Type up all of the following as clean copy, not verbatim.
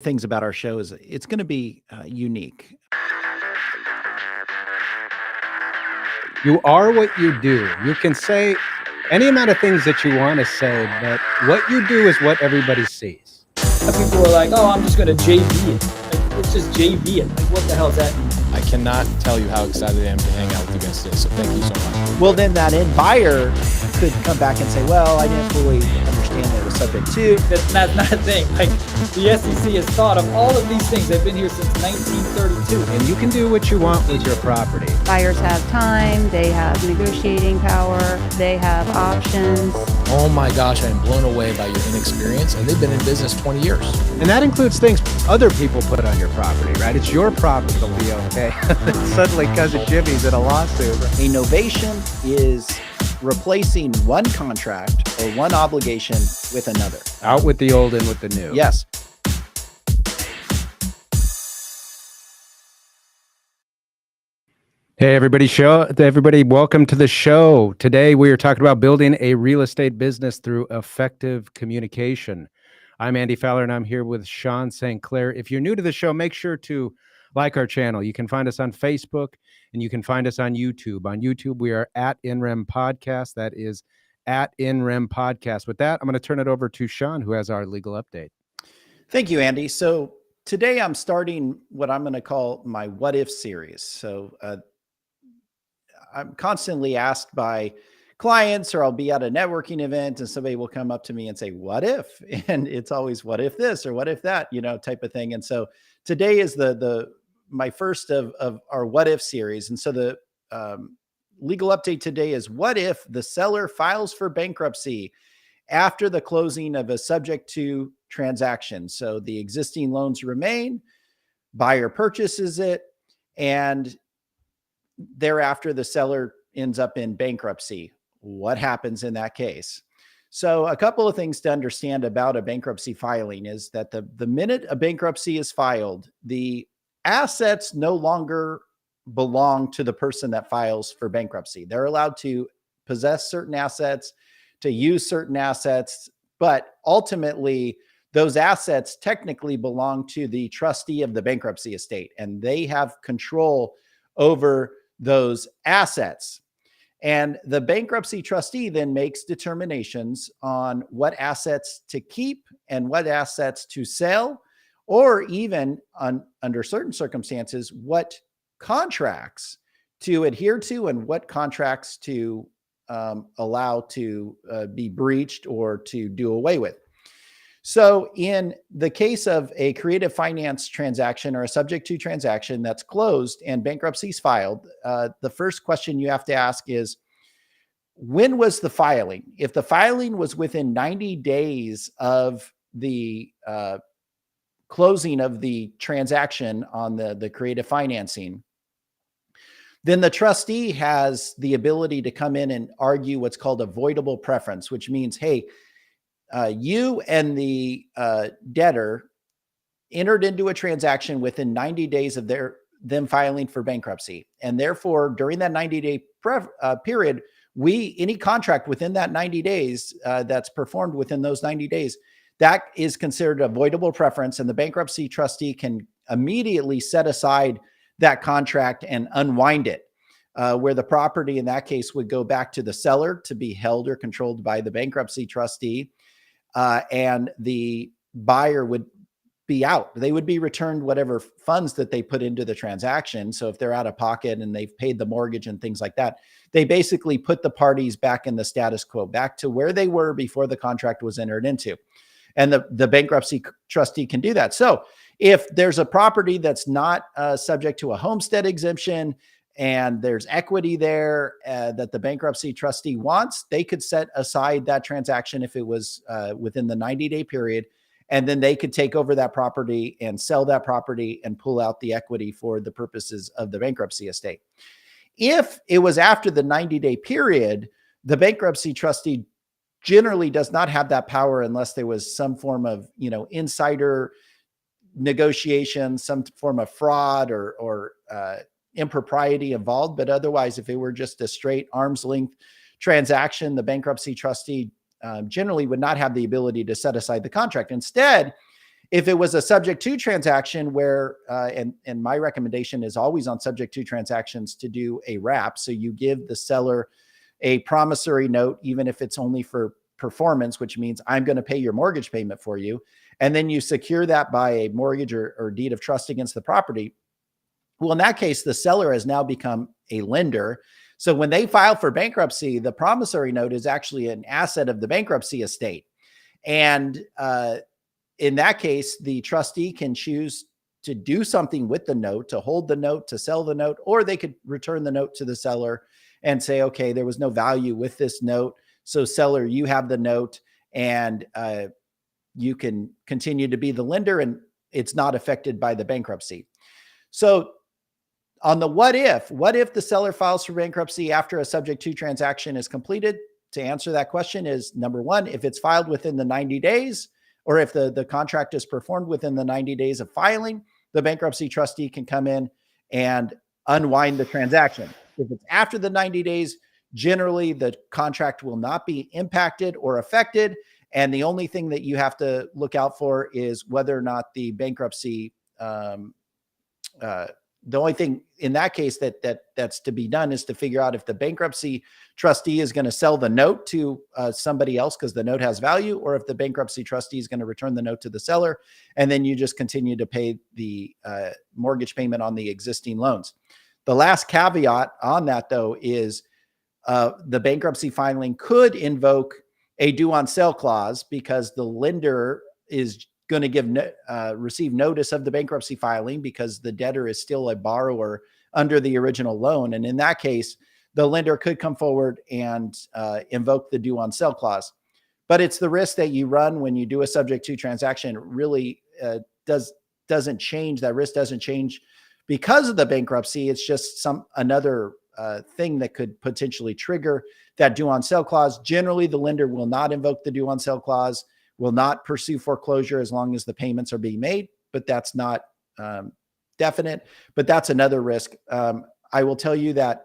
Things about our show is it's going to be unique. You are what you do. You can say any amount of things that you want to say, but what you do is what everybody sees. People are like, oh, I'm just going to JV it. Like, it's just JV it. Like, what the hell does that mean? I cannot tell you how excited I am to hang out with you guys today. So thank you so much. Well, then that end buyer could come back and say, well, I didn't fully understand that it was subject to. That's not a thing. Like, the SEC has thought of all of these things. They've been here since 1932. And you can do what you want with your property. Buyers have time, they have negotiating power, they have options. Oh my gosh, I'm blown away by your inexperience. And they've been in business 20 years. And that includes things other people put on your property, right? It's your property to be okay. Suddenly, Cousin Jimmy's in a lawsuit. A novation is replacing one contract or one obligation with another. Out with the old, in with the new. Yes. Hey, everybody, welcome to the show. Today, we are talking about building a real estate business through effective communication. I'm Andy Fowler, and I'm here with Sean St. Clair. If you're new to the show, make sure to like our channel. You can find us on Facebook, and you can find us on YouTube. On YouTube, we are at NREM Podcast. That is at NREM Podcast. With that, I'm going to turn it over to Sean, who has our legal update. Thank you, Andy. So today I'm starting what I'm going to call my What If series. So I'm constantly asked by clients, or I'll be at a networking event and somebody will come up to me and say, what if? And it's always, what if this or what if that, type of thing. And so today is my first of our What If series. And so the legal update today is, what if the seller files for bankruptcy after the closing of a subject to transaction? So the existing loans remain, buyer purchases it, and thereafter the seller ends up in bankruptcy. What happens in that case? So a couple of things to understand about a bankruptcy filing is that the minute a bankruptcy is filed, the assets no longer belong to the person that files for bankruptcy. They're allowed to possess certain assets, to use certain assets, but ultimately those assets technically belong to the trustee of the bankruptcy estate, and they have control over those assets. And the bankruptcy trustee then makes determinations on what assets to keep and what assets to sell, or even under certain circumstances, what contracts to adhere to and what contracts to allow to be breached or to do away with. So in the case of a creative finance transaction or a subject to transaction that's closed and bankruptcy is filed, the first question you have to ask is, when was the filing? If the filing was within 90 days of the closing of the transaction on the creative financing, then the trustee has the ability to come in and argue what's called a voidable preference, which means, hey, you and the debtor entered into a transaction within 90 days of them filing for bankruptcy. And therefore, during that 90-day period, any contract within that 90 days that's performed within those 90 days, that is considered a voidable preference. And the bankruptcy trustee can immediately set aside that contract and unwind it, where the property in that case would go back to the seller to be held or controlled by the bankruptcy trustee. And the buyer would be out. They would be returned whatever funds that they put into the transaction. So if they're out of pocket and they've paid the mortgage and things like that, they basically put the parties back in the status quo, back to where they were before the contract was entered into. And the bankruptcy trustee can do that. So if there's a property that's not subject to a homestead exemption, and there's equity there that the bankruptcy trustee wants, they could set aside that transaction if it was within the 90-day period, and then they could take over that property and sell that property and pull out the equity for the purposes of the bankruptcy estate. If it was after the 90-day period, the bankruptcy trustee generally does not have that power unless there was some form of, insider negotiation, some form of fraud or impropriety involved. But otherwise, if it were just a straight arm's length transaction, the bankruptcy trustee generally would not have the ability to set aside the contract. Instead, If it was a subject to transaction where, and my recommendation is always on subject to transactions to do a wrap. So you give the seller a promissory note, even if it's only for performance, which means I'm going to pay your mortgage payment for you. And then you secure that by a mortgage or deed of trust against the property. Well, in that case, the seller has now become a lender. So when they file for bankruptcy, the promissory note is actually an asset of the bankruptcy estate. And in that case, the trustee can choose to do something with the note, to hold the note, to sell the note, or they could return the note to the seller and say, okay, there was no value with this note. So seller, you have the note and you can continue to be the lender and it's not affected by the bankruptcy. So on the what if the seller files for bankruptcy after a subject to transaction is completed? To answer that question is number one, if it's filed within the 90 days, or if the contract is performed within the 90 days of filing, the bankruptcy trustee can come in and unwind the transaction. If it's after the 90 days, generally the contract will not be impacted or affected. And the only thing that you have to look out for is whether or not the bankruptcy, the only thing in that case that's to be done is to figure out if the bankruptcy trustee is going to sell the note to somebody else because the note has value, or if the bankruptcy trustee is going to return the note to the seller, and then you just continue to pay the mortgage payment on the existing loans. The last caveat on that, though, is the bankruptcy filing could invoke a due on sale clause because the lender is going to receive notice of the bankruptcy filing because the debtor is still a borrower under the original loan. And in that case, the lender could come forward and invoke the due on sale clause. But it's the risk that you run when you do a subject to transaction. It really doesn't change. That risk doesn't change because of the bankruptcy. It's just another thing that could potentially trigger that due on sale clause. Generally, the lender will not invoke the due on sale clause, will not pursue foreclosure as long as the payments are being made, but that's not definite. But that's another risk. I will tell you that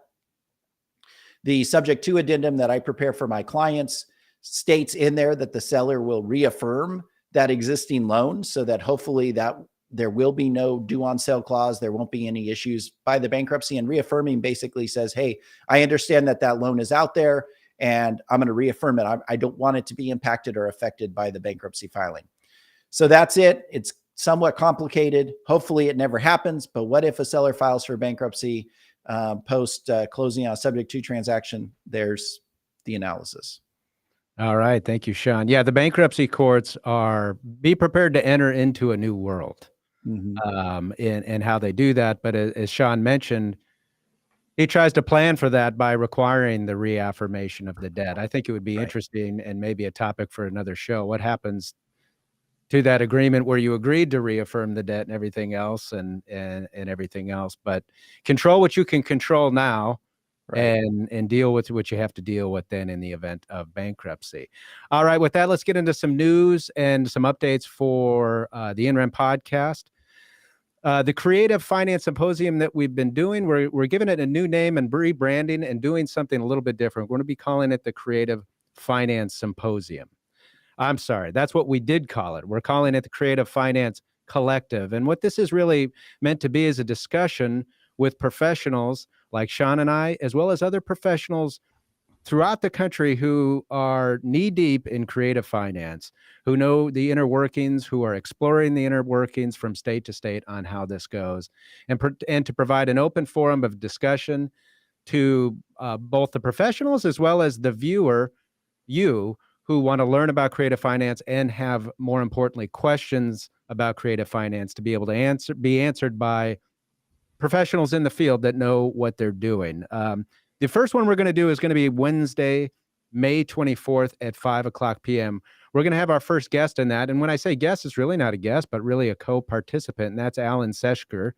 the subject to addendum that I prepare for my clients states in there that the seller will reaffirm that existing loan so that hopefully that there will be no due on sale clause. There won't be any issues by the bankruptcy. And reaffirming basically says, hey, I understand that that loan is out there and I'm going to reaffirm it. I don't want it to be impacted or affected by the bankruptcy filing. So that's it. It's somewhat complicated. Hopefully it never happens. But what if a seller files for bankruptcy post closing on a subject to transaction? There's the analysis. All right. Thank you, Sean. Yeah, the bankruptcy courts be prepared to enter into a new world in how they do that. But as Sean mentioned, he tries to plan for that by requiring the reaffirmation of the debt. I think it would be interesting and maybe a topic for another show. What happens to that agreement where you agreed to reaffirm the debt and everything else and everything else, but control what you can control now and deal with what you have to deal with then in the event of bankruptcy. All right. With that, let's get into some news and some updates for the NREM podcast. The Creative Finance Symposium that we've been doing, we're giving it a new name and rebranding and doing something a little bit different. We're going to be calling it the Creative Finance Symposium. I'm sorry, that's what we did call it. We're calling it the Creative Finance Collective. And what this is really meant to be is a discussion with professionals like Sean and I, as well as other professionals throughout the country who are knee-deep in creative finance, who know the inner workings, who are exploring the inner workings from state to state on how this goes, and to provide an open forum of discussion to both the professionals as well as the viewer, you, who want to learn about creative finance and have, more importantly, questions about creative finance to be able to be answered by professionals in the field that know what they're doing. The first one we're going to do is going to be Wednesday, May 24th at 5:00 p.m. We're going to have our first guest in that. And when I say guest, it's really not a guest, but really a co-participant, and that's Alan Seschker.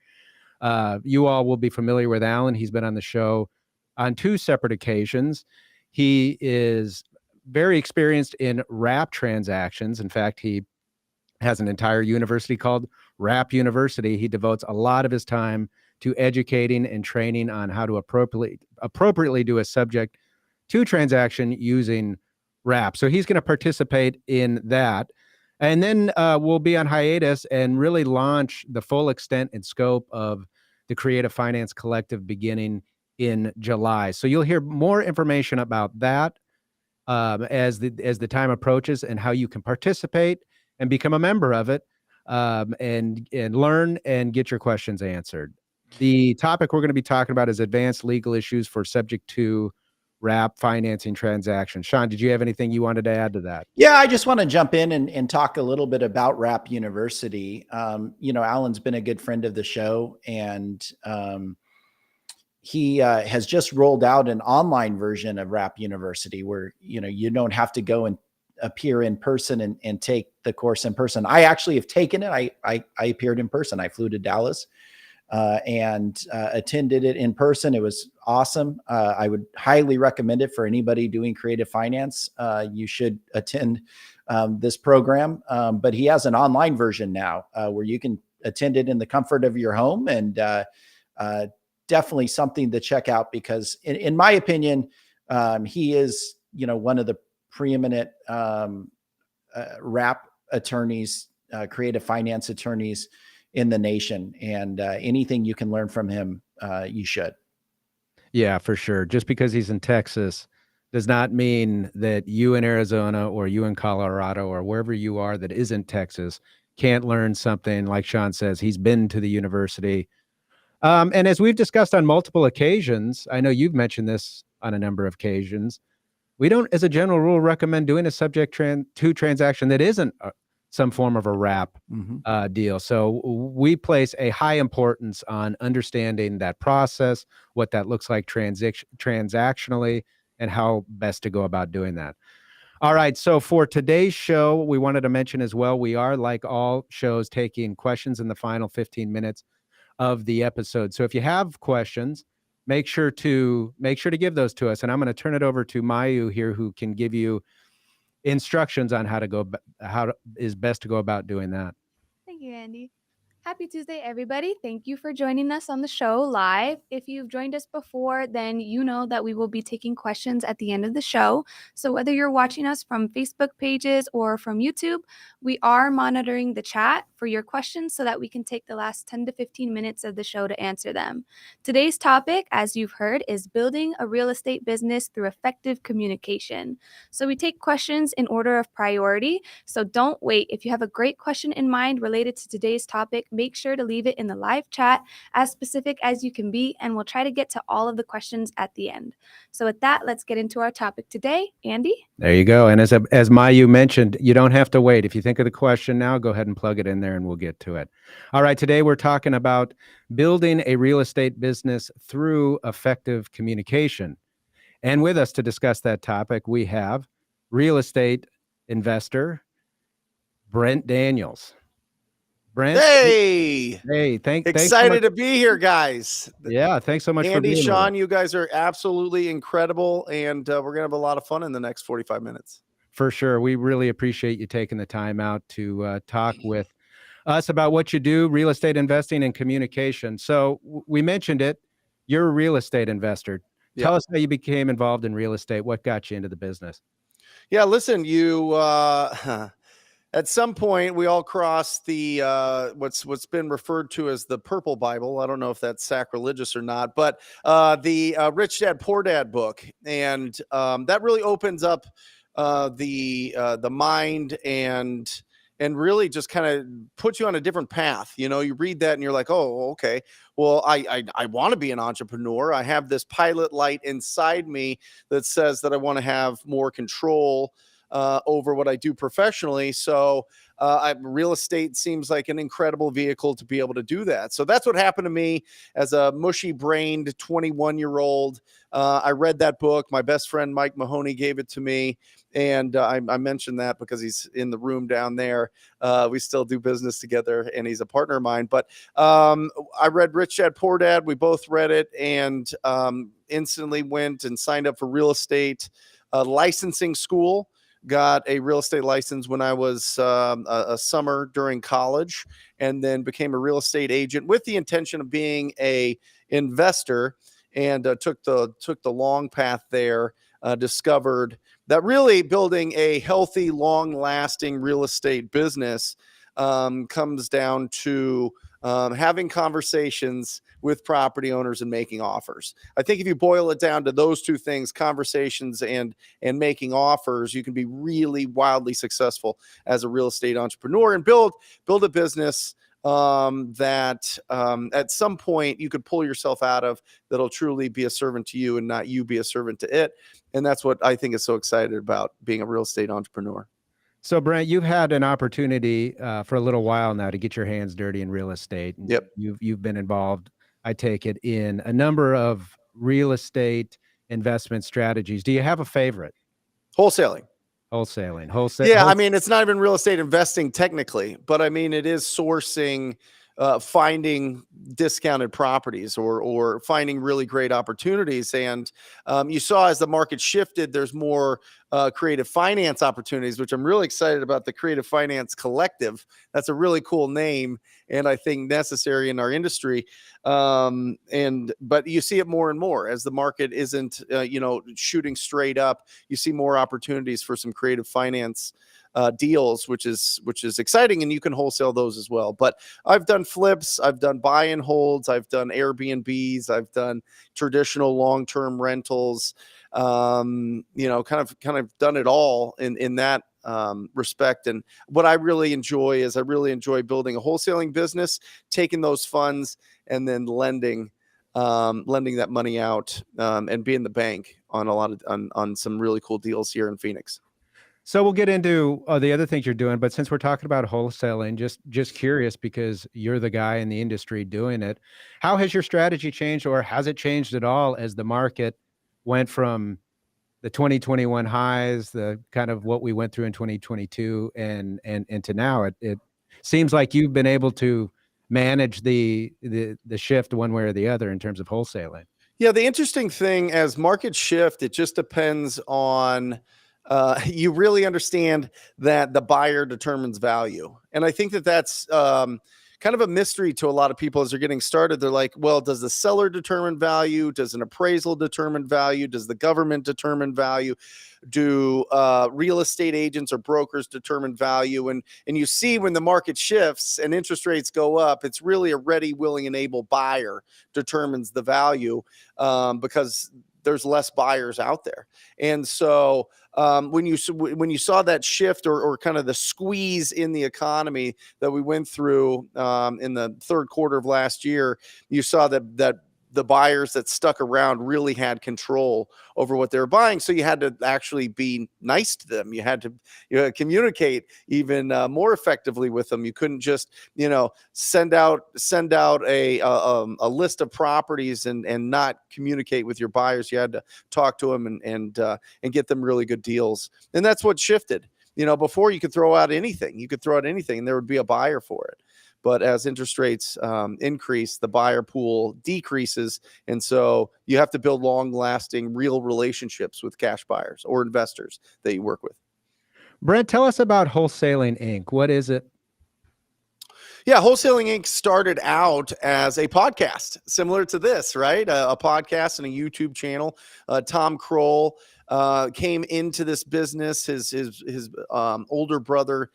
You all will be familiar with Alan. He's been on the show on 2 separate occasions. He is very experienced in wrap transactions. In fact, he has an entire university called Wrap University. He devotes a lot of his time to educating and training on how to appropriately do a subject to transaction using wrap. So he's going to participate in that. And then we'll be on hiatus and really launch the full extent and scope of the Creative Finance Collective beginning in July. So you'll hear more information about that as the time approaches, and how you can participate and become a member of it, and learn and get your questions answered. The topic we're going to be talking about is advanced legal issues for subject to wrap financing transactions. Sean, did you have anything you wanted to add to that? Yeah, I just want to jump in and talk a little bit about Wrap University. Alan's been a good friend of the show, and he has just rolled out an online version of Wrap University where, you don't have to go and appear in person and take the course in person. I actually have taken it. I appeared in person. I flew to Dallas and attended it in person. It was awesome. I would highly recommend it for anybody doing creative finance. You should attend this program. But he has an online version now where you can attend it in the comfort of your home, and definitely something to check out, because in my opinion, he is, one of the preeminent wrap attorneys, creative finance attorneys in the nation. And anything you can learn from him, you should. Yeah, for sure. Just because he's in Texas does not mean that you in Arizona or you in Colorado or wherever you are that isn't Texas can't learn something. Like Sean says, he's been to the university. And as we've discussed on multiple occasions, I know you've mentioned this on a number of occasions, we don't, as a general rule, recommend doing a subject to transaction that isn't some form of a wrap deal. So we place a high importance on understanding that process, what that looks like transactionally, and how best to go about doing that. All right. So for today's show, we wanted to mention as well, we are, like all shows, taking questions in the final 15 minutes of the episode. So if you have questions, make sure to give those to us. And I'm going to turn it over to Mayu here, who can give you instructions on how is best to go about doing that. Thank you, Andy. Happy Tuesday, everybody. Thank you for joining us on the show live. If you've joined us before, then you know that we will be taking questions at the end of the show. So whether you're watching us from Facebook pages or from YouTube, we are monitoring the chat for your questions so that we can take the last 10 to 15 minutes of the show to answer them. Today's topic, as you've heard, is building a real estate business through effective communication. So we take questions in order of priority. So don't wait. If you have a great question in mind related to today's topic, make sure to leave it in the live chat, as specific as you can be, and we'll try to get to all of the questions at the end. So with that, let's get into our topic today. Andy? There you go. And as Mayu mentioned, you don't have to wait. If you think of the question now, go ahead and plug it in there and we'll get to it. All right. Today we're talking about building a real estate business through effective communication. And with us to discuss that topic, we have real estate investor Brent Daniels. Brent. Hey, thanks. excited to be here, guys. Yeah, thanks so much for Andy, being Sean, here. you guys are absolutely incredible, and we're gonna have a lot of fun in the next 45 minutes. For sure. We really appreciate you taking the time out to talk with us about what you do, real estate investing and communication. So we mentioned it. You're a real estate investor. Tell us how you became involved in real estate. What got you into the business? Yeah, listen, you at some point we all crossed the what's been referred to as the Purple Bible. I don't know if that's sacrilegious or not, but the Rich Dad Poor Dad book, and that really opens up the mind and really just kind of puts you on a different path. You read that and you're like, oh, okay. Well, I want to be an entrepreneur. I have this pilot light inside me that says that I want to have more control over what I do professionally. So real estate seems like an incredible vehicle to be able to do that. So that's what happened to me as a mushy-brained 21-year-old. I read that book. My best friend, Mike Mahoney, gave it to me. And I mentioned that because he's in the room down there. We still do business together, and he's a partner of mine. But I read Rich Dad Poor Dad. We both read it, and instantly went and signed up for real estate licensing school. Got a real estate license when I was a summer during college, and then became a real estate agent with the intention of being a investor, and took the long path there. Discovered that really building a healthy, long-lasting real estate business comes down to having conversations with property owners and making offers. I think if you boil it down to those two things, conversations and making offers, you can be really wildly successful as a real estate entrepreneur and build a business that at some point you could pull yourself out of, that'll truly be a servant to you and not you be a servant to it. And that's what I think is so excited about being a real estate entrepreneur. So, Brent, you've had an opportunity for a little while now to get your hands dirty in real estate. And Yep. You've been involved, I take it, in a number of real estate investment strategies. Do you have a favorite? Wholesaling. Wholesaling. Yeah, I mean, it's not even real estate investing technically, but I mean, it is sourcing, finding discounted properties or finding really great opportunities. And you saw as the market shifted, there's more creative finance opportunities, which I'm really excited about. The Creative Finance Collective. That's a really cool name, and I think necessary in our industry. But you see it more and more as the market isn't, shooting straight up. You see more opportunities for some creative finance deals, which is exciting, and you can wholesale those as well. But I've done flips, I've done buy and holds, I've done Airbnbs, I've done traditional long-term rentals. Kind of done it all in that respect. And what I really enjoy is building a wholesaling business, taking those funds and then lending that money out and being the bank on on some really cool deals here in Phoenix. So we'll get into the other things you're doing, but since we're talking about wholesaling, just curious because you're the guy in the industry doing it. How has your strategy changed, or has it changed at all as the market went from the 2021 highs, the kind of what we went through in 2022, and to now? It seems like you've been able to manage the shift one way or the other in terms of wholesaling. Yeah, the interesting thing as markets shift, it just depends on. You really understand that the buyer determines value. And I think that's kind of a mystery to a lot of people as they're getting started. They're like, well, does the seller determine value? Does an appraisal determine value? Does the government determine value? Do real estate agents or brokers determine value? And you see when the market shifts and interest rates go up, it's really a ready, willing, and able buyer determines the value because there's less buyers out there. And so when you saw that shift or kind of the squeeze in the economy that we went through in the third quarter of last year, you saw that the buyers that stuck around really had control over what they were buying. So you had to actually be nice to them. You had to communicate even more effectively with them. You couldn't just, send out a list of properties and not communicate with your buyers. You had to talk to them and get them really good deals. And that's what shifted. Before you could throw out anything. You could throw out anything and there would be a buyer for it. But as interest rates increase, the buyer pool decreases. And so you have to build long-lasting, real relationships with cash buyers or investors that you work with. Brent, tell us about Wholesaling Inc. What is it? Yeah, Wholesaling Inc. started out as a podcast, similar to this, right? A podcast and a YouTube channel. Tom Kroll came into this business. His older brother,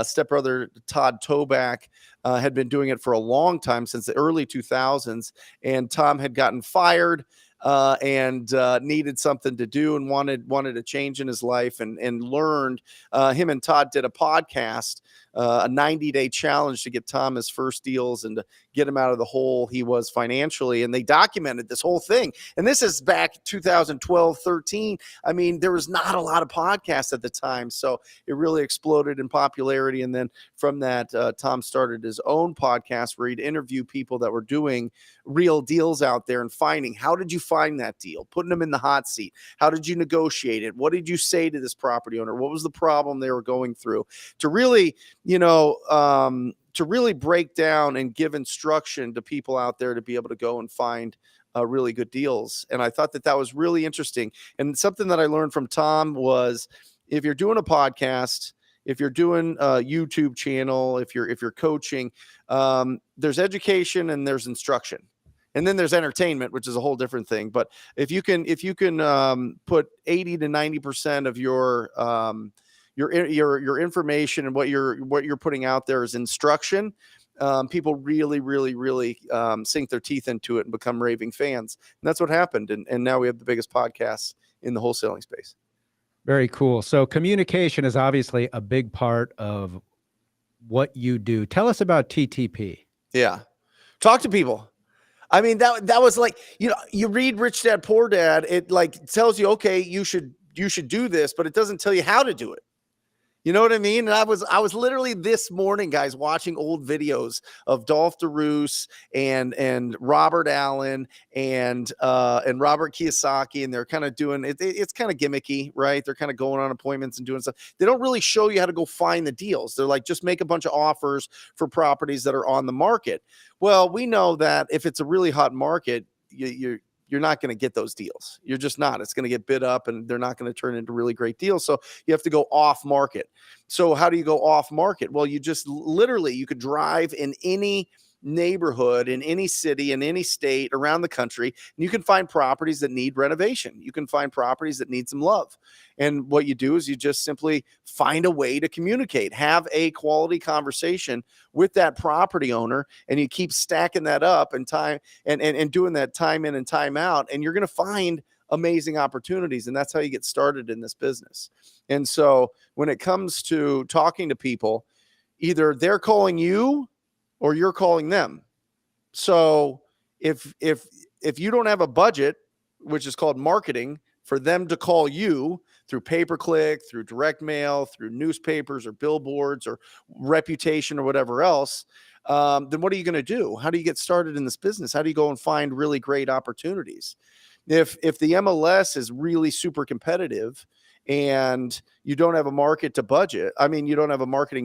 stepbrother, Todd Toback, had been doing it for a long time, since the early 2000s. And Tom had gotten fired and needed something to do and wanted a change in his life and learned. Him and Todd did a podcast, a 90-day challenge to get Tom his first deals and to get him out of the hole he was financially. And they documented this whole thing. And this is back 2012, 13. I mean, there was not a lot of podcasts at the time. So it really exploded in popularity. And then from that, Tom started his own podcast where he'd interview people that were doing real deals out there and finding, how did you find that deal? Putting them in the hot seat. How did you negotiate it? What did you say to this property owner? What was the problem they were going through? To really, to really break down and give instruction to people out there to be able to go and find really good deals. And I thought that was really interesting. And something that I learned from Tom was, if you're doing a podcast, if you're doing a YouTube channel, if you're coaching, there's education and there's instruction. And then there's entertainment, which is a whole different thing. But if you can put 80 to 90% of your information and what you're putting out there is instruction, people really sink their teeth into it and become raving fans. And that's what happened. And now we have the biggest podcast in the wholesaling space. Very cool. So communication is obviously a big part of what you do. Tell us about TTP. Yeah. Talk to people. I mean, that was like, you read Rich Dad Poor Dad, it like tells you, okay, you should do this, but it doesn't tell you how to do it. You know what I mean? And I was literally this morning, guys, watching old videos of Dolph DeRoos and Robert Allen and Robert Kiyosaki, and they're kind of doing it. It's kind of gimmicky, right? They're kind of going on appointments and doing stuff. They don't really show you how to go find the deals. They're like, just make a bunch of offers for properties that are on the market. Well, we know that if it's a really hot market, you're not going to get those deals. You're just not. It's going to get bid up and they're not going to turn into really great deals. So you have to go off market. So how do you go off market? Well, you just literally, you could drive in any neighborhood, in any city, in any state around the country, and you can find properties that need renovation. You can find properties that need some love. And what you do is you just simply find a way to communicate, have a quality conversation with that property owner, and you keep stacking that up and time and doing that time in and time out, and you're going to find amazing opportunities. And that's how you get started in this business. And so when it comes to talking to people, either they're calling you or you're calling them. So if you don't have a budget, which is called marketing, for them to call you through pay-per-click, through direct mail, through newspapers or billboards or reputation or whatever else, then what are you going to do? How do you get started in this business? How do you go and find really great opportunities? If the MLS is really super competitive and you don't have a marketing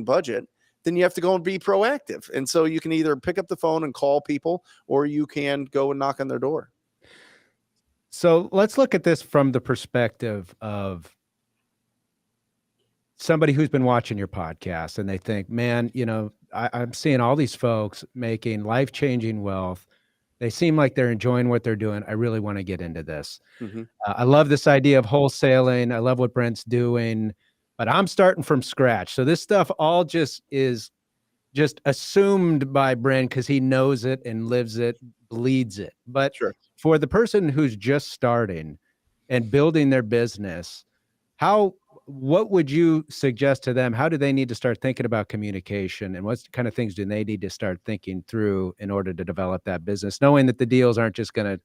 budget, then you have to go and be proactive. And so you can either pick up the phone and call people, or you can go and knock on their door. So let's look at this from the perspective of somebody who's been watching your podcast and they think, man, I'm seeing all these folks making life-changing wealth. They seem like they're enjoying what they're doing. I really want to get into this. Mm-hmm. I love this idea of wholesaling. I love what Brent's doing, but I'm starting from scratch. So this stuff all is just assumed by Brent because he knows it and lives it, bleeds it. But sure, for the person who's just starting and building their business, what would you suggest to them? How do they need to start thinking about communication, and what kind of things do they need to start thinking through in order to develop that business, knowing that the deals aren't just going to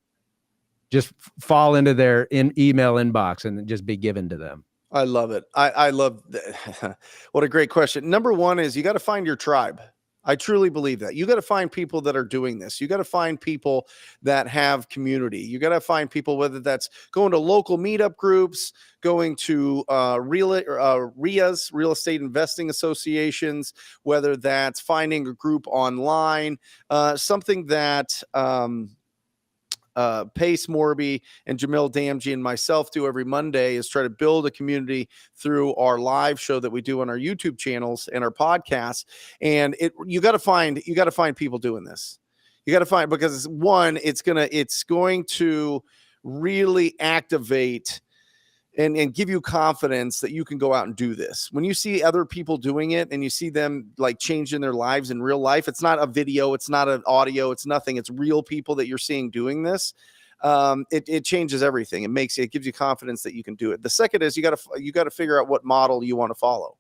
just fall into their email inbox and just be given to them? I love it. I love that. What a great question. Number one is you got to find your tribe. I truly believe that. You got to find people that are doing this. You got to find people that have community. You got to find people, whether that's going to local meetup groups, going to RIAs, real estate investing associations, whether that's finding a group online, something that Pace Morby and Jamil Damji and myself do every Monday is try to build a community through our live show that we do on our YouTube channels and our podcasts. And you got to find people doing this. You got to find, because it's going to really activate and give you confidence that you can go out and do this. When you see other people doing it and you see them like changing their lives in real life, it's not a video, it's not an audio, it's nothing. It's real people that you're seeing doing this. It changes everything. It gives you confidence that you can do it. The second is you got to figure out what model you want to follow.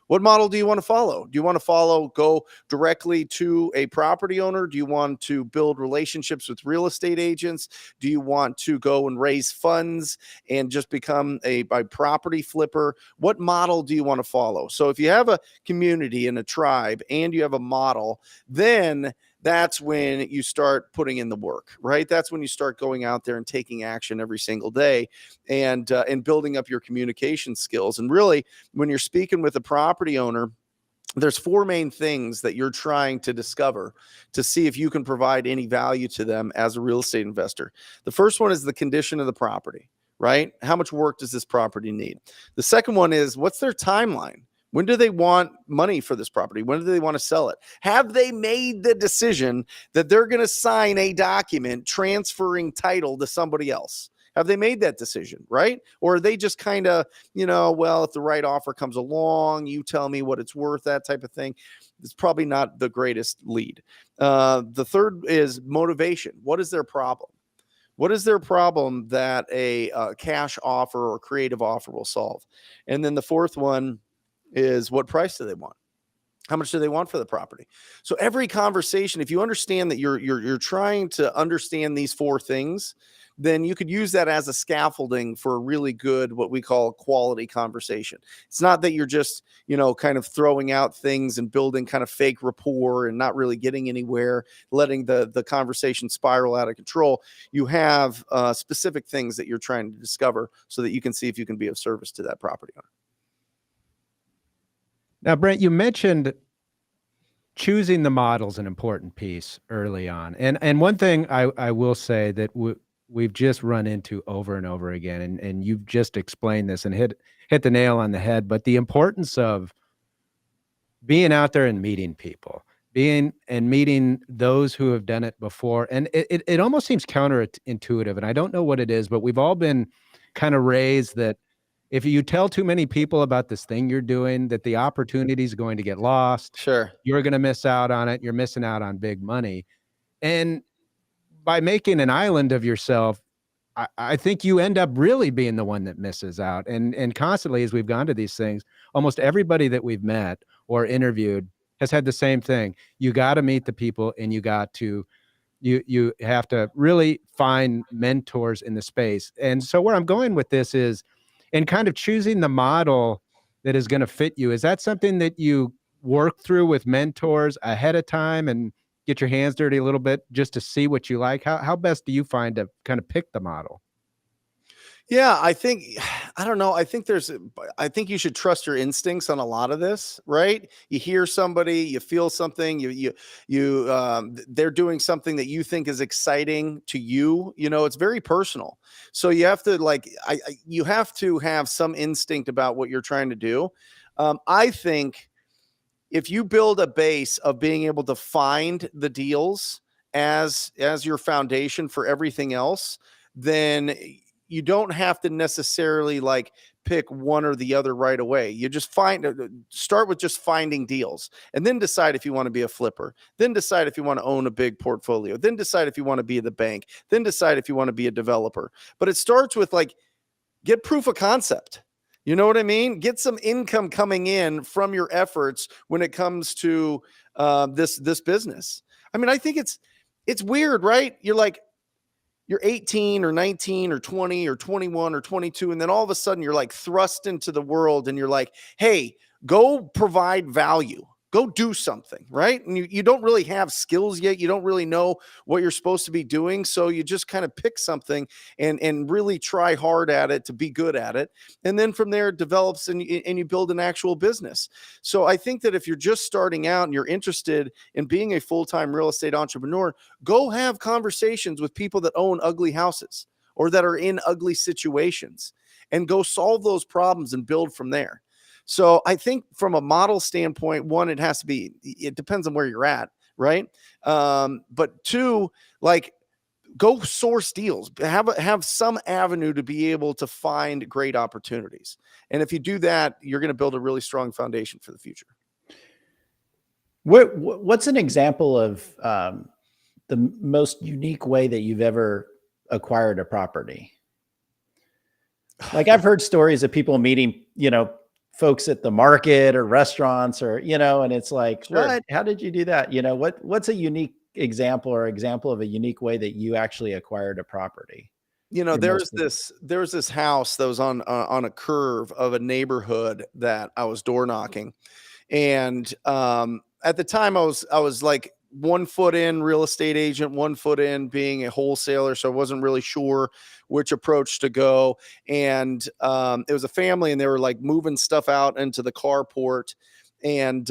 What model do you want to follow? Do you want to go directly to a property owner? Do you want to build relationships with real estate agents? Do you want to go and raise funds and just become a property flipper? What model do you want to follow? So if you have a community and a tribe and you have a model, then that's when you start putting in the work, right? That's when you start going out there and taking action every single day and building up your communication skills. And really, when you're speaking with a property owner, there's four main things that you're trying to discover to see if you can provide any value to them as a real estate investor. The first one is the condition of the property, right? How much work does this property need? The second one is, what's their timeline? When do they want money for this property? When do they want to sell it? Have they made the decision that they're going to sign a document transferring title to somebody else? Have they made that decision, right? Or are they just kind of, well, if the right offer comes along, you tell me what it's worth, that type of thing. It's probably not the greatest lead. The third is motivation. What is their problem? What is their problem that a cash offer or creative offer will solve? And then the fourth one is, what price do they want? How much do they want for the property? So every conversation, if you understand that you're trying to understand these four things, then you could use that as a scaffolding for a really good, what we call quality conversation. It's not that you're just, kind of throwing out things and building kind of fake rapport and not really getting anywhere, letting the conversation spiral out of control. You have specific things that you're trying to discover so that you can see if you can be of service to that property owner. Now, Brent, you mentioned choosing the model is an important piece early on. And one thing I will say that we've just run into over and over again, and you've just explained this and hit the nail on the head, but the importance of being out there and meeting people, meeting those who have done it before. And it almost seems counterintuitive, and I don't know what it is, but we've all been kind of raised that if you tell too many people about this thing you're doing, that the opportunity is going to get lost. Sure. You're going to miss out on it. You're missing out on big money. And by making an island of yourself, I think you end up really being the one that misses out. And constantly, as we've gone to these things, almost everybody that we've met or interviewed has had the same thing. You got to meet the people, and you have to really find mentors in the space. And so where I'm going with this is, and kind of choosing the model that is going to fit you. Is that something that you work through with mentors ahead of time and get your hands dirty a little bit just to see what you like? How best do you find to kind of pick the model? Yeah, I don't know. I think you should trust your instincts on a lot of this, right? You hear somebody, you feel something, they're doing something that you think is exciting to you. It's very personal. So you have to you have to have some instinct about what you're trying to do. I think if you build a base of being able to find the deals as your foundation for everything else, then you don't have to necessarily pick one or the other right away. You just start with just finding deals, and then decide if you want to be a flipper, then decide if you want to own a big portfolio, then decide if you want to be the bank, then decide if you want to be a developer. But it starts with get proof of concept. You know what I mean? Get some income coming in from your efforts when it comes to this business. I mean, I think it's weird, right? You're 18 or 19 or 20 or 21 or 22. And then all of a sudden you're thrust into the world, and you're like, hey, go provide value. Go do something, right? And you don't really have skills yet. You don't really know what you're supposed to be doing. So you just kind of pick something and really try hard at it to be good at it. And then from there it develops, and you build an actual business. So I think that if you're just starting out and you're interested in being a full-time real estate entrepreneur, go have conversations with people that own ugly houses or that are in ugly situations, and go solve those problems and build from there. So I think from a model standpoint, one, it depends on where you're at, right? But two, go source deals, have some avenue to be able to find great opportunities. And if you do that, you're going to build a really strong foundation for the future. What's an example of the most unique way that you've ever acquired a property? I've heard stories of people meeting, folks at the market or restaurants or, and it's Sure. What? How did you do that? What's a unique example of a unique way that you actually acquired a property? There was this house that was on a curve of a neighborhood that I was door knocking. And at the time I was 1 foot in real estate agent, 1 foot in being a wholesaler. So I wasn't really sure which approach to go. And it was a family, and they were moving stuff out into the carport. And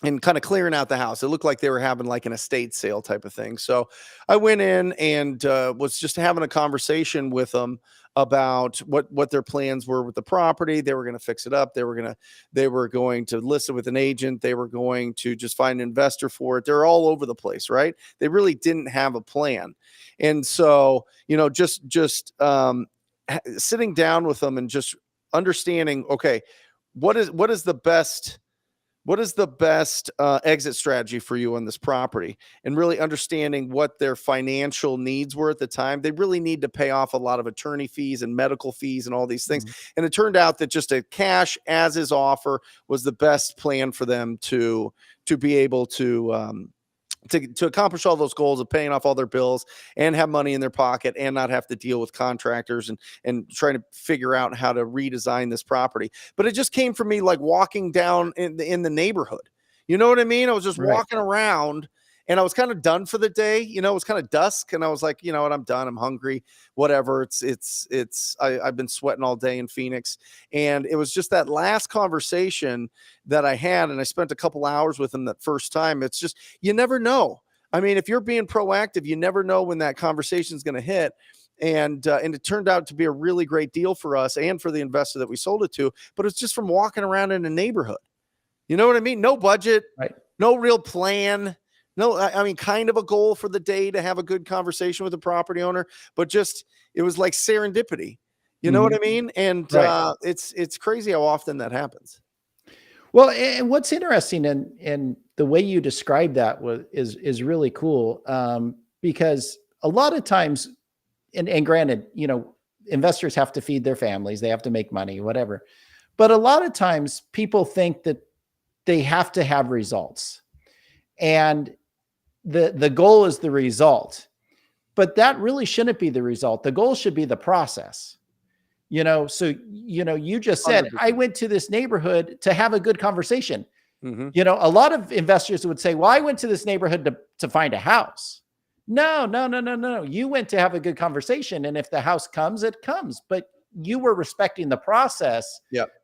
and kind of clearing out the house. It looked like they were having like an estate sale type of thing. So I went in and was just having a conversation with them about what their plans were with the property. They were going to fix it up. They were going to list it with an agent. They were going to just find an investor for it. They're all over the place, right? They really didn't have a plan. And so, sitting down with them and just understanding, okay, what is the best exit strategy for you on this property, and really understanding what their financial needs were at the time. They really need to pay off a lot of attorney fees and medical fees and all these things. And it turned out that just a cash as is offer was the best plan for them to be able to accomplish all those goals of paying off all their bills and have money in their pocket and not have to deal with contractors and trying to figure out how to redesign this property. But it just came from me like walking down in the neighborhood. You know what I mean? I was just walking around and I was kind of done for the day. It was kind of dusk and I was like, you know what, I'm done. I'm hungry, whatever. I've been sweating all day in Phoenix. And it was just that last conversation that I had. And I spent a couple hours with him that first time. It's just, you never know. I mean, if you're being proactive, you never know when that conversation is going to hit. And it turned out to be a really great deal for us and for the investor that we sold it to. But it's just from walking around in a neighborhood. You know what I mean? No budget, no real plan. No, I mean, kind of a goal for the day to have a good conversation with the property owner, but just, it was like serendipity. You know what I mean? And it's crazy how often that happens. Well, and what's interesting in the way you describe that is really cool, because a lot of times, and granted, investors have to feed their families, they have to make money, whatever. But a lot of times people think that they have to have results. And the goal is the result, but that really shouldn't be the result. The goal should be the process. So, you just said, 100%. I went to this neighborhood to have a good conversation. A lot of investors would say, well, I went to this neighborhood to find a house. No. You went to have a good conversation. And if the house comes, it comes, but you were respecting the process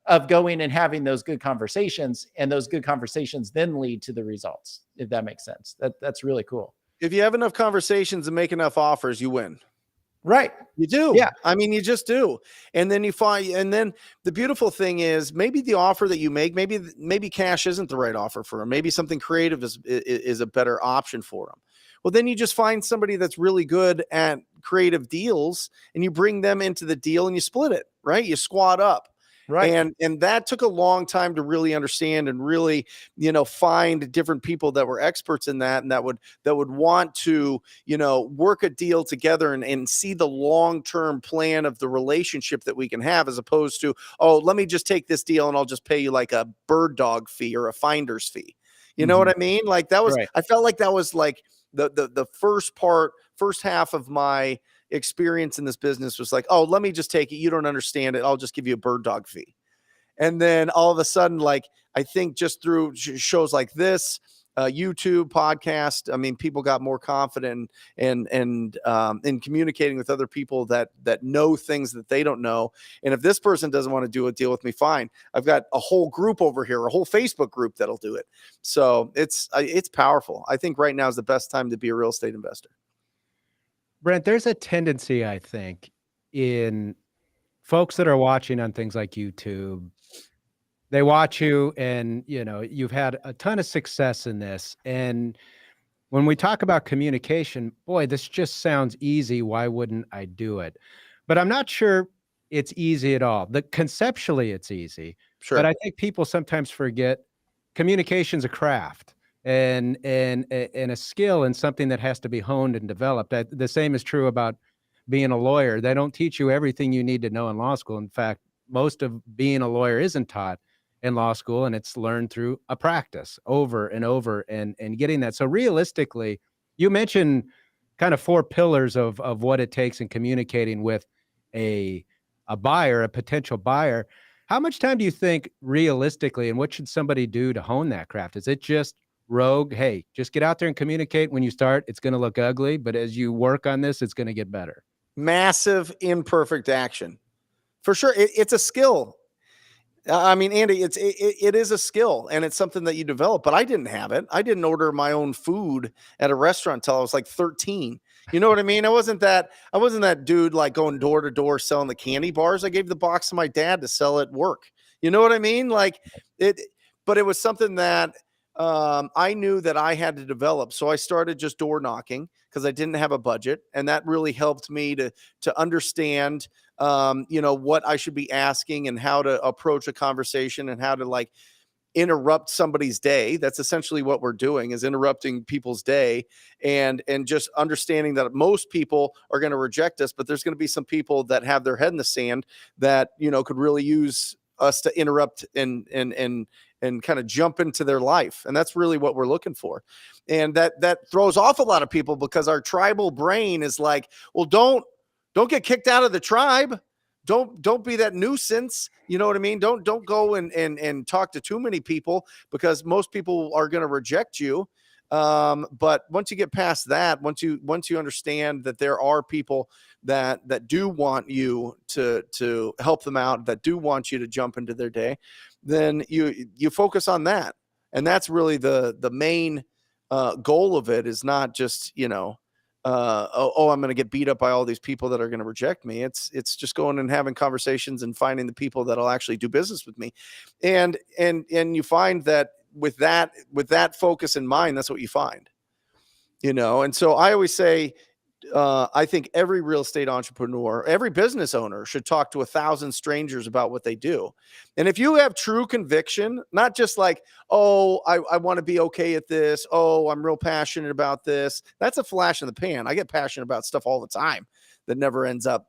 of going and having those good conversations, and those good conversations then lead to the results, if that makes sense. That's really cool. If you have enough conversations and make enough offers, you win. Right. You do. Yeah. I mean, you just do. And then the beautiful thing is maybe the offer that you make, maybe cash isn't the right offer for them. Maybe something creative is a better option for them. Well, then you just find somebody that's really good at creative deals and you bring them into the deal and you split it, right? You squat up. Right. And that took a long time to really understand and really, find different people that were experts in that and that would want to, work a deal together and see the long-term plan of the relationship that we can have, as opposed to, oh, let me just take this deal and I'll just pay you like a bird dog fee or a finder's fee. You know what I mean? Like that was, I felt like that was like the first half of my experience in this business was like, oh, let me just take it. You don't understand it. I'll just give you a bird dog fee. And then all of a sudden, like, I think just through shows like this, YouTube podcast, I mean, people got more confident and in communicating with other people that know things that they don't know. And if this person doesn't want to do a deal with me, fine. I've got a whole group over here, a whole Facebook group that'll do it. So it's powerful. I think right now is the best time to be a real estate investor. Brent, there's a tendency, I think, in folks that are watching on things like YouTube. They watch you and, you've had a ton of success in this. And when we talk about communication, boy, this just sounds easy. Why wouldn't I do it? But I'm not sure it's easy at all. Conceptually, it's easy. Sure. But I think people sometimes forget communication's a craft and a skill and something that has to be honed and developed. The same is true about being a lawyer. They don't teach you everything you need to know in law school. In fact, most of being a lawyer isn't taught in law school, and it's learned through a practice over and over and getting that. So realistically, you mentioned kind of 4 pillars of what it takes in communicating with a buyer, a potential buyer. How much time do you think realistically, and what should somebody do to hone that craft? Is it just rogue? Hey, just get out there and communicate. When you start, it's going to look ugly, but as you work on this, it's going to get better. Massive imperfect action. For sure. It's a skill. I mean, Andy, it is a skill and it's something that you develop, but I didn't have it. I didn't order my own food at a restaurant until I was like 13. You know what I mean? I wasn't that dude like going door to door selling the candy bars. I gave the box to my dad to sell at work. You know what I mean? Like it, but it was something that I knew that I had to develop. So I started just door knocking because I didn't have a budget, and that really helped me to understand what I should be asking and how to approach a conversation and how to like interrupt somebody's day. That's essentially what we're doing, is interrupting people's day, and just understanding that most people are going to reject us, but there's going to be some people that have their head in the sand that, could really use us to interrupt and kind of jump into their life. And that's really what we're looking for. And that throws off a lot of people because our tribal brain is like, well, don't get kicked out of the tribe. Don't be that nuisance. You know what I mean? Don't go and talk to too many people, because most people are going to reject you. But once you get past that, once you understand that there are people that do want you to help them out, that do want you to jump into their day, then you focus on that. And that's really the main goal of it, is not just, I'm going to get beat up by all these people that are going to reject me. It's just going and having conversations and finding the people that'll actually do business with me. And you find that with that focus in mind, that's what you find, And so I always say, I think every real estate entrepreneur, every business owner should talk to 1,000 strangers about what they do. And if you have true conviction, not just like, oh, I want to be okay at this. Oh, I'm real passionate about this. That's a flash in the pan. I get passionate about stuff all the time that never ends up,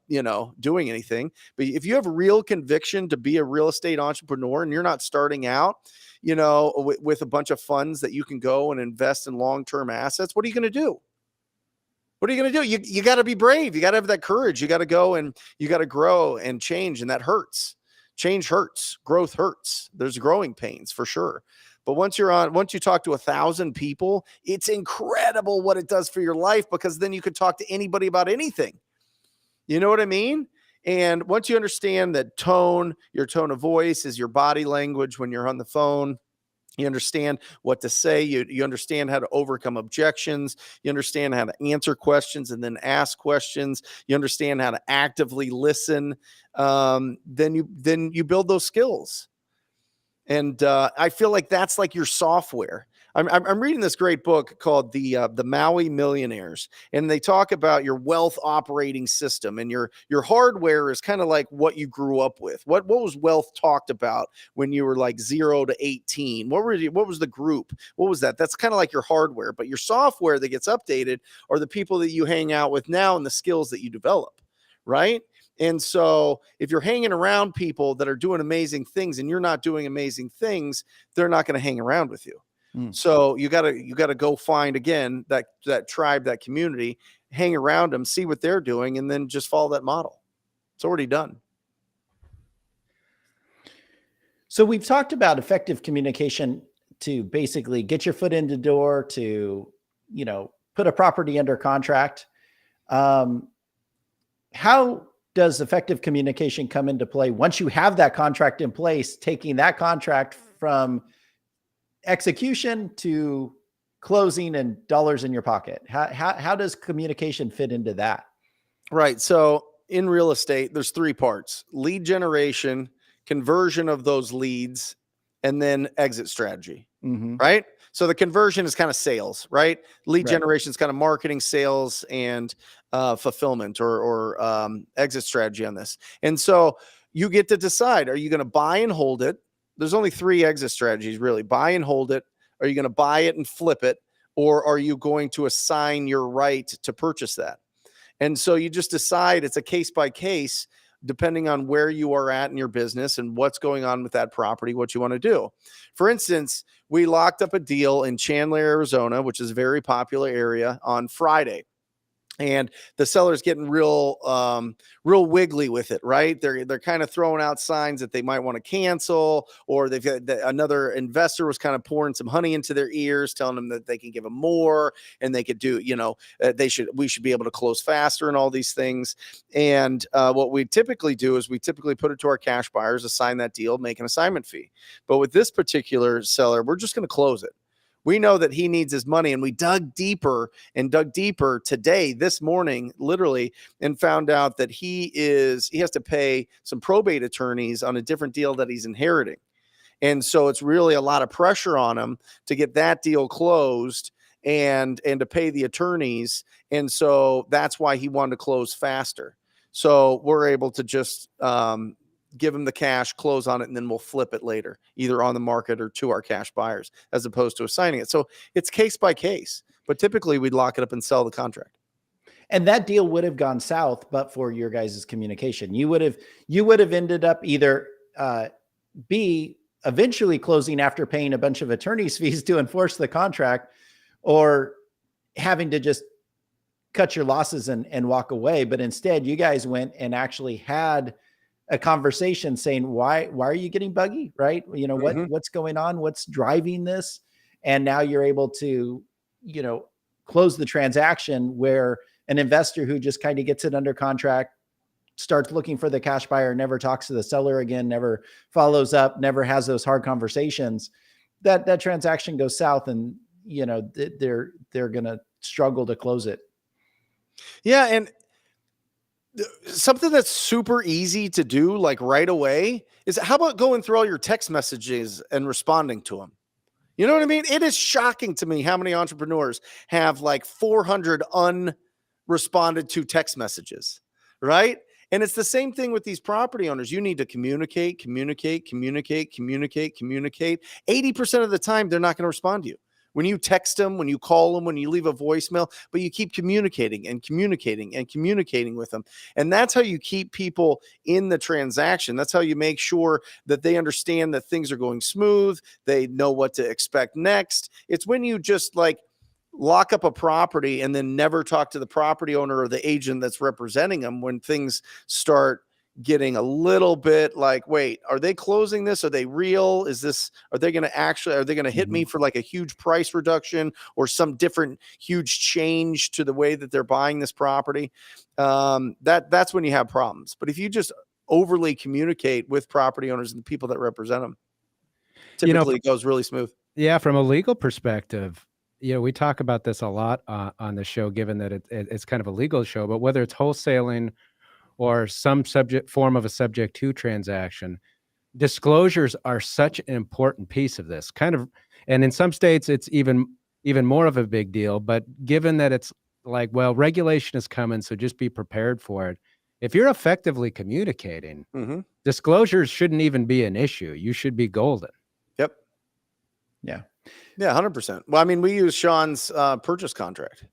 doing anything. But if you have real conviction to be a real estate entrepreneur, and you're not starting out, with a bunch of funds that you can go and invest in long-term assets, what are you going to do? What are you going to do? You got to be brave. You got to have that courage. You got to go and you got to grow and change. And that hurts. Change hurts. Growth hurts. There's growing pains for sure. But once you talk to 1,000 people, it's incredible what it does for your life, because then you could talk to anybody about anything. You know what I mean? And once you understand that your tone of voice is your body language when you're on the phone, you understand what to say. You understand how to overcome objections. You understand how to answer questions and then ask questions. You understand how to actively listen. Then you build those skills. And I feel like that's like your software. I'm reading this great book called the Maui Millionaires, and they talk about your wealth operating system, and your hardware is kind of like what you grew up with. What was wealth talked about when you were like 0 to 18? What was the group? What was that? That's kind of like your hardware, but your software that gets updated are the people that you hang out with now and the skills that you develop, right? And so if you're hanging around people that are doing amazing things and you're not doing amazing things, they're not going to hang around with you. So you gotta go find, again, that tribe, that community, hang around them, see what they're doing, and then just follow that model. It's already done. So we've talked about effective communication to basically get your foot in the door, to, put a property under contract. How does effective communication come into play once you have that contract in place, taking that contract from execution to closing and dollars in your pocket? How does communication fit into that? Right. So in real estate, there's 3 parts: lead generation, conversion of those leads, and then exit strategy. Mm-hmm. Right. So the conversion is kind of sales, right? Lead Right. generation is kind of marketing, sales, and fulfillment or exit strategy on this. And so you get to decide, are you going to buy and hold it? There's only 3 exit strategies, really: buy and hold it. Are you going to buy it and flip it? Or are you going to assign your right to purchase that? And so you just decide. It's a case by case, depending on where you are at in your business and what's going on with that property, what you want to do. For instance, we locked up a deal in Chandler, Arizona, which is a very popular area, on Friday. and the seller's getting real wiggly with it, right? They're kind of throwing out signs that they might want to cancel, or they've got another investor was kind of pouring some honey into their ears, telling them that they can give them more and they could do, we should be able to close faster and all these things. And what we typically do is we typically put it to our cash buyers, assign that deal, make an assignment fee. But with this particular seller, we're just going to close it. We know that he needs his money, and we dug deeper today, this morning, literally, and found out that he has to pay some probate attorneys on a different deal that he's inheriting. And so it's really a lot of pressure on him to get that deal closed and to pay the attorneys. And so that's why he wanted to close faster. So we're able to just give them the cash, close on it, and then we'll flip it later, either on the market or to our cash buyers, as opposed to assigning it. So it's case by case, but typically we'd lock it up and sell the contract. And that deal would have gone south, but for your guys' communication, you would have ended up either eventually closing after paying a bunch of attorney's fees to enforce the contract, or having to just cut your losses and walk away. But instead, you guys went and actually had a conversation saying, why are you getting buggy? Right. What's going on? What's driving this? And now you're able to, close the transaction where an investor who just kind of gets it under contract, starts looking for the cash buyer, never talks to the seller again, never follows up, never has those hard conversations, that transaction goes south, and, they're going to struggle to close it. Yeah. And something that's super easy to do, like right away, is how about going through all your text messages and responding to them? You know what I mean? It is shocking to me how many entrepreneurs have like 400 unresponded to text messages, right? And it's the same thing with these property owners. You need to communicate. 80% of the time, they're not going to respond to you. When you text them, when you call them, when you leave a voicemail, but you keep communicating with them. And that's how you keep people in the transaction. That's how you make sure that they understand that things are going smooth. They know what to expect next. It's when you just lock up a property and then never talk to the property owner or the agent that's representing them, when things start getting a little bit like, wait, are they closing this? Are they real? Are they going to hit me for like a huge price reduction or some different huge change to the way that they're buying this property? That's when you have problems. But if you just overly communicate with property owners and the people that represent them, typically it goes really smooth. Yeah. From a legal perspective, we talk about this a lot on the show, given that it's kind of a legal show, but whether it's wholesaling or some form of a subject to transaction, disclosures are such an important piece of this and in some states it's even more of a big deal. But given that it's like, well, regulation is coming, so just be prepared for it. If you're effectively communicating, disclosures shouldn't even be an issue. You should be golden. Yep. Yeah. Yeah. 100%. Well, I mean, we use Sean's purchase contract.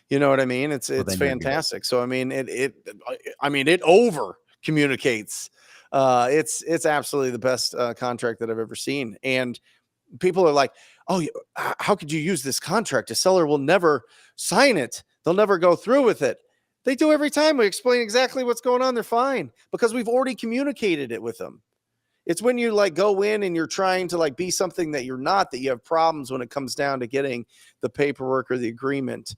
You know what I mean? It's fantastic. So, I mean, it over communicates. It's absolutely the best contract that I've ever seen. And people are like, oh, how could you use this contract? A seller will never sign it. They'll never go through with it. They do every time. We explain exactly what's going on. They're fine because we've already communicated it with them. It's when you go in and you're trying to be something that you're not, that you have problems when it comes down to getting the paperwork or the agreement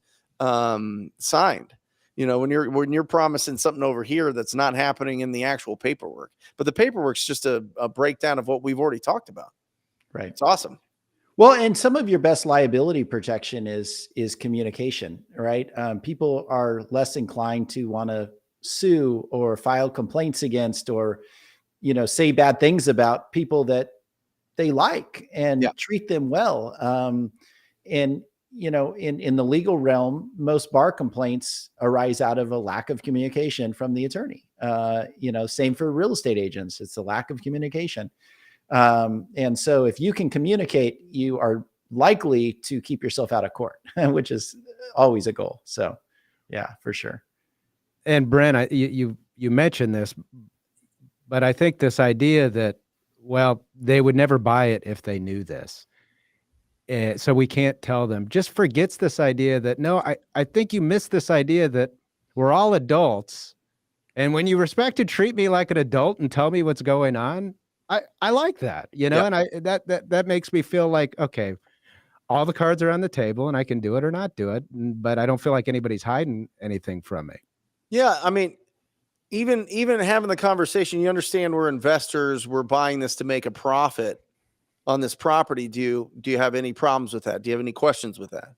signed. When you're promising something over here that's not happening in the actual paperwork, but the paperwork's just a breakdown of what we've already talked about. Right. It's awesome. Well, and some of your best liability protection is communication, right? People are less inclined to want to sue or file complaints against, or, say bad things about people that they like and treat them well. And in the legal realm, most bar complaints arise out of a lack of communication from the attorney. Same for real estate agents. It's a lack of communication. And so if you can communicate, you are likely to keep yourself out of court, which is always a goal. So yeah, for sure. And Brent, you mentioned this, but I think this idea that, well, they would never buy it if they knew this. So we can't tell them, just forgets this idea that, no, I think you missed this idea that We're all adults. And when you respect and treat me like an adult and tell me what's going on, I like that, you know, Yep. and that makes me feel like, okay, all the cards are on the table and I can do it or not do it, but I don't feel like anybody's hiding anything from me. Yeah, I mean, even having the conversation, you understand we're investors, we're buying this to make a profit on this property. Do you have any problems with that? Do you have any questions with that?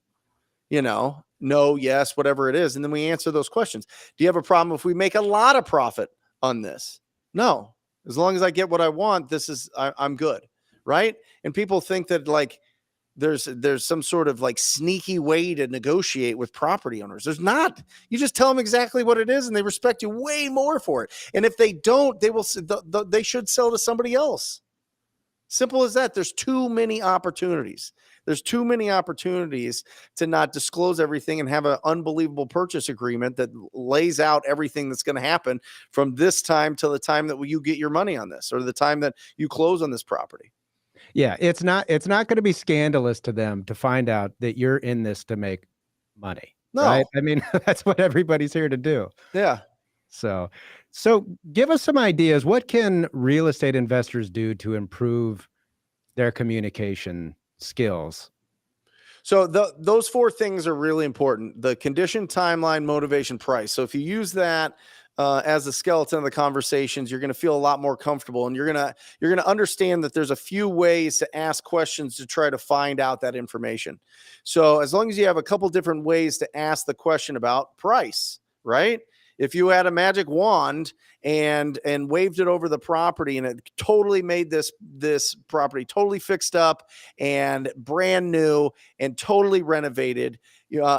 You know, no, yes, whatever it is. And then we answer those questions. Do you have a problem if we make a lot of profit on this? No. As long as I get what I want, I'm good. Right. And people think that like there's some sort of like sneaky way to negotiate with property owners. There's not. You just tell them exactly what it is and they respect you way more for it. And if they don't, they should sell to somebody else. Simple as that. There's too many opportunities. There's too many opportunities to not disclose everything and have an unbelievable purchase agreement that lays out everything that's going to happen from this time till the time that you get your money on this or the time that you close on this property. Yeah, it's not going to be scandalous to them to find out that you're in this to make money. No. Right? I mean, that's what everybody's here to do. Yeah. So give us some ideas. What can real estate investors do to improve their communication skills? So those four things are really important: the condition, timeline, motivation, price. So if you use that as the skeleton of the conversations, you're going to feel a lot more comfortable, and you're going to understand that there's a few ways to ask questions to try to find out that information. So as long as you have a couple different ways to ask the question about price, right? If you had a magic wand and waved it over the property and it totally made this property totally fixed up and brand new and totally renovated,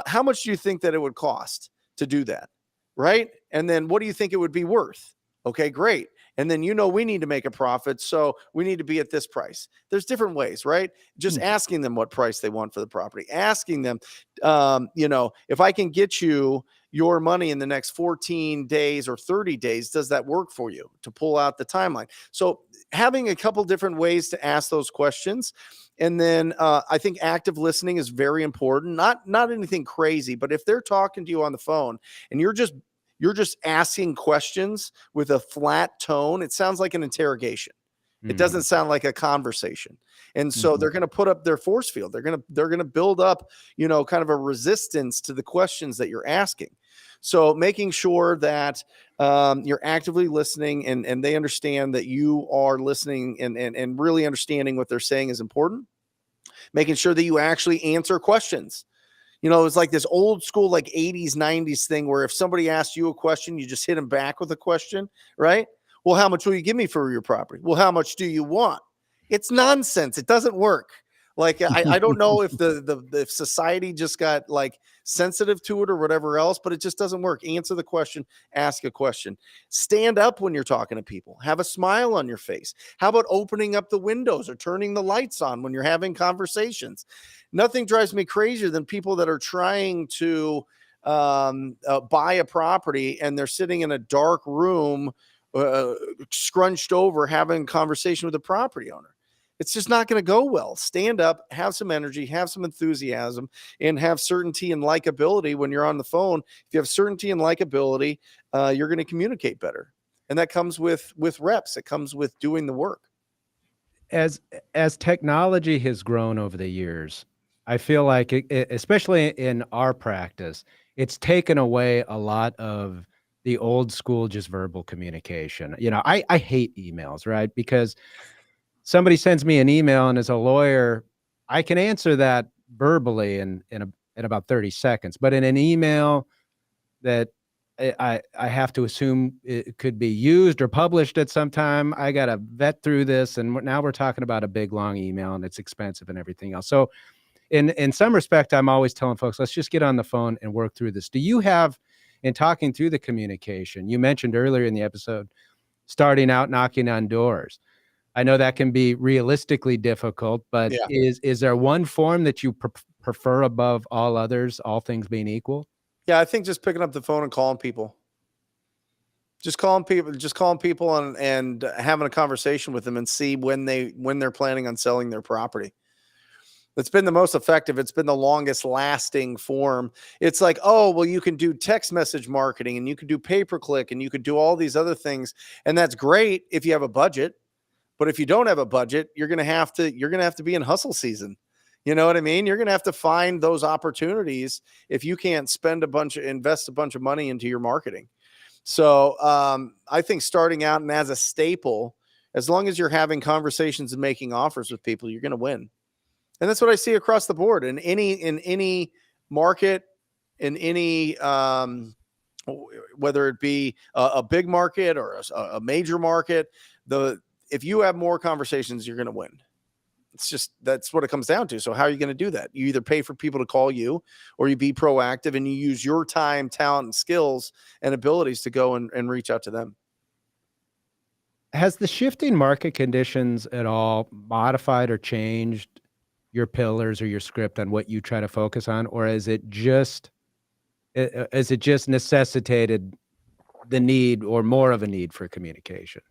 how much do you think that it would cost to do that? Right? And then what do you think it would be worth? Okay, great. And then, we need to make a profit. So we need to be at this price. There's different ways, right? Just asking them what price they want for the property, asking them, if I can get you your money in the next 14 days or 30 days, does that work for you to pull out the timeline? So having a couple different ways to ask those questions. And then I think active listening is very important. Not anything crazy, but if they're talking to you on the phone and you're just asking questions with a flat tone, it sounds like an interrogation. It doesn't sound like a conversation. And so they're going to put up their force field. They're going to build up, kind of a resistance to the questions that you're asking. So making sure that you're actively listening and they understand that you are listening and really understanding what they're saying is important. Making sure that you actually answer questions. It's like this old school, like 80s, 90s thing where if somebody asks you a question, you just hit them back with a question, right? Well, how much will you give me for your property? Well, how much do you want? It's nonsense. It doesn't work. Like, I don't know if if society just got like sensitive to it or whatever else, but it just doesn't work. Answer the question, ask a question, stand up when you're talking to people, have a smile on your face. How about opening up the windows or turning the lights on when you're having conversations? Nothing drives me crazier than people that are trying to buy a property and they're sitting in a dark room, scrunched over, having a conversation with the property owner. It's just not going to go well. Stand up, have some energy, have some enthusiasm, and have certainty and likability when you're on the phone. If you have certainty and likability, you're going to communicate better. And that comes with reps. It comes with doing the work. As technology has grown over the years, I feel like, especially in our practice, it's taken away a lot of the old school, just verbal communication. I hate emails, right? Because somebody sends me an email, and as a lawyer, I can answer that verbally in about 30 seconds. But in an email that I have to assume it could be used or published at some time, I got to vet through this. And now we're talking about a big, long email, and it's expensive and everything else. So in some respect, I'm always telling folks, let's just get on the phone and work through this. Do you have, in talking through the communication, you mentioned earlier in the episode, starting out knocking on doors. I know that can be realistically difficult, but Yeah. is there one form that you prefer above all others, all things being equal? Yeah, I think just picking up the phone and calling people. Just calling people and having a conversation with them and see when they're planning on selling their property. It's been the most effective. It's been the longest lasting form. It's like, oh, well, you can do text message marketing and you can do pay-per-click and you can do all these other things. And that's great if you have a budget. But if you don't have a budget, you're going to have to be in hustle season. You know what I mean? You're going to have to find those opportunities if you can't invest a bunch of money into your marketing. So I think starting out and as a staple, as long as you're having conversations and making offers with people, you're going to win. And that's what I see across the board in any market, in any whether it be a big market or a major market. If you have more conversations, you're going to win. That's what it comes down to. So how are you going to do that? You either pay for people to call you, or you be proactive and you use your time, talent, and skills and abilities to go and reach out to them. Has the shifting market conditions at all modified or changed your pillars or your script on what you try to focus on, or is it just necessitated the need or more of a need for communication?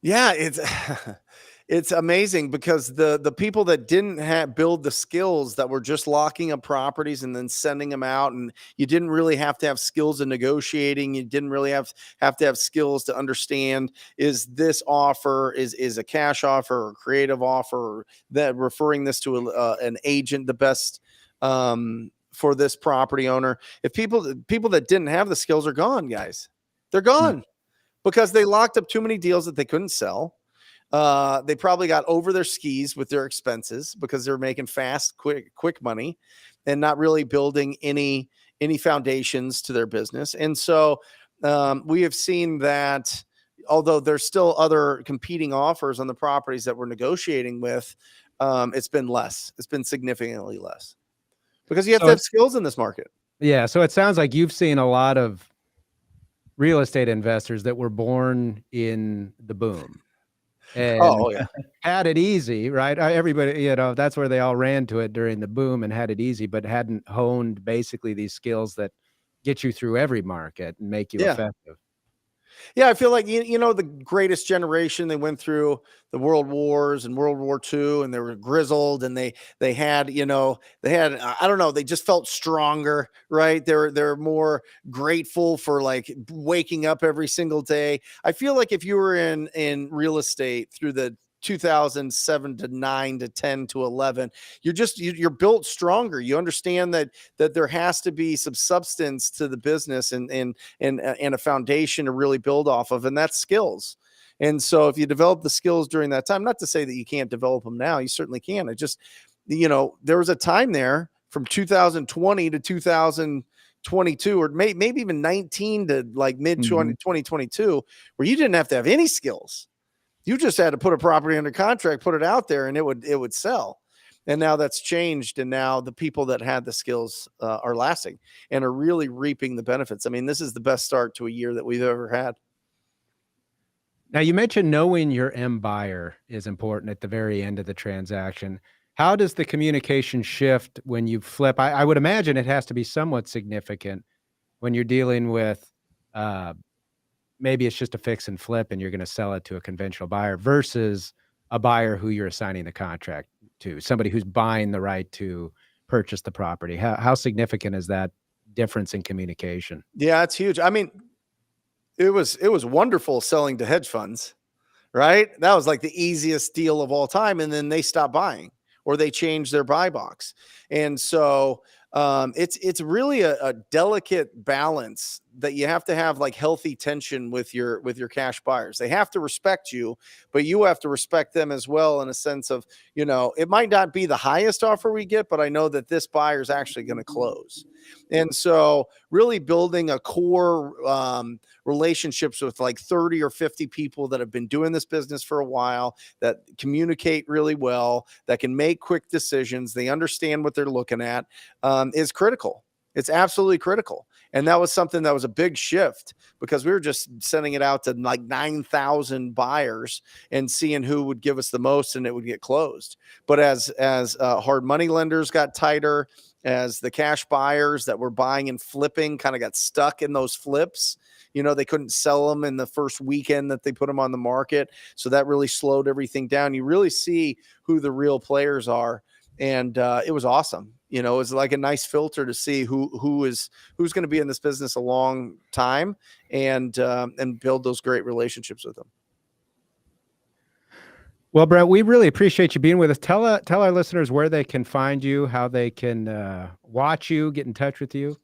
Yeah, it's amazing because the people that didn't build the skills, that were just locking up properties and then sending them out, and you didn't really have to have skills in negotiating. You didn't really have to have skills to understand, is this offer is a cash offer or creative offer, or that referring this to an agent the best for this property owner. If people that didn't have the skills are gone, guys, they're gone. Because they locked up too many deals that they couldn't sell. They probably got over their skis with their expenses because they're making fast, quick money and not really building any foundations to their business. And so we have seen that although there's still other competing offers on the properties that we're negotiating with, it's been less. It's been significantly less because you have to have skills in this market. Yeah. So it sounds like you've seen a lot of real estate investors that were born in the boom and had it easy, right? Everybody, that's where they all ran to it during the boom and had it easy, but hadn't honed basically these skills that get you through every market and make you effective. Yeah, I feel like, the greatest generation, they went through the world wars and World War II, and they were grizzled, and they had, I don't know, they just felt stronger, right? They're more grateful for like waking up every single day. I feel like if you were in real estate through the 2007 to 9 to 10 to 11, you're built stronger. You understand that there has to be some substance to the business and a foundation to really build off of, and that's skills. And so if you develop the skills during that time, not to say that you can't develop them now, you certainly can. It just, there was a time there from 2020 to 2022, or maybe even 19 to like mid 2022, where you didn't have to have any skills. You just had to put a property under contract, put it out there, and it would sell. And now that's changed. And now the people that had the skills are lasting and are really reaping the benefits. I mean, this is the best start to a year that we've ever had. Now, you mentioned knowing your M buyer is important at the very end of the transaction. How does the communication shift when you flip? I would imagine it has to be somewhat significant when you're dealing with maybe it's just a fix and flip and you're going to sell it to a conventional buyer versus a buyer who you're assigning the contract to, somebody who's buying the right to purchase the property. How significant is that difference in communication? Yeah, it's huge. I mean, it was wonderful selling to hedge funds, right? That was like the easiest deal of all time. And then they stopped buying, or they changed their buy box. And so it's really a delicate balance that you have to have, like healthy tension with your cash buyers. They have to respect you, but you have to respect them as well, in a sense of, it might not be the highest offer we get, but I know that this buyer is actually going to close. And so really building a core relationships with like 30 or 50 people that have been doing this business for a while, that communicate really well, that can make quick decisions, they understand what they're looking at, is critical. It's absolutely critical. And that was something that was a big shift, because we were just sending it out to like 9,000 buyers and seeing who would give us the most, and it would get closed. But as hard money lenders got tighter, as the cash buyers that were buying and flipping kind of got stuck in those flips, they couldn't sell them in the first weekend that they put them on the market. So that really slowed everything down. You really see who the real players are. and it was awesome. You know, it was like a nice filter to see who's going to be in this business a long time, and build those great relationships with them. Well, Brent, we really appreciate you being with us. Tell our listeners where they can find you, how they can watch you, get in touch with you.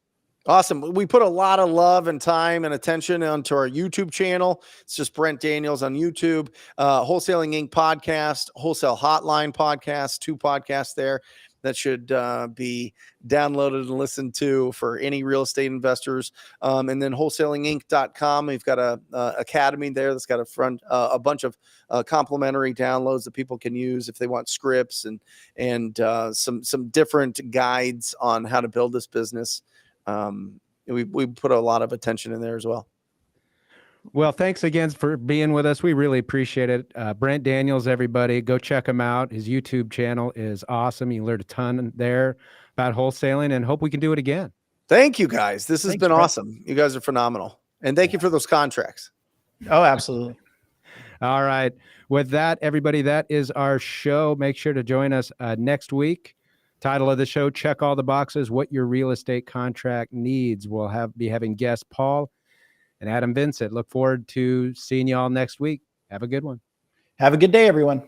Awesome. We put a lot of love and time and attention onto our YouTube channel. It's just Brent Daniels on YouTube. Wholesaling Inc. podcast, Wholesale Hotline podcast, 2 podcasts there that should be downloaded and listened to for any real estate investors. And then wholesalinginc.com. We've got a academy there that's got a bunch of complimentary downloads that people can use if they want scripts and some different guides on how to build this business. We put a lot of attention in there as well. Well, thanks again for being with us. We really appreciate it. Brent Daniels, everybody, go check him out. His YouTube channel is awesome. You learned a ton there about wholesaling, and hope we can do it again. Thank you, guys. This has Thanks, been Brent. awesome. You guys are phenomenal. And thank you for those contracts. Oh, absolutely. All right. With that, everybody, that is our show. Make sure to join us next week. Title of the show, Check All the Boxes, What Your Real Estate Contract Needs. We'll be having guests Paul and Adam Vincent. Look forward to seeing you all next week. Have a good one. Have a good day, everyone.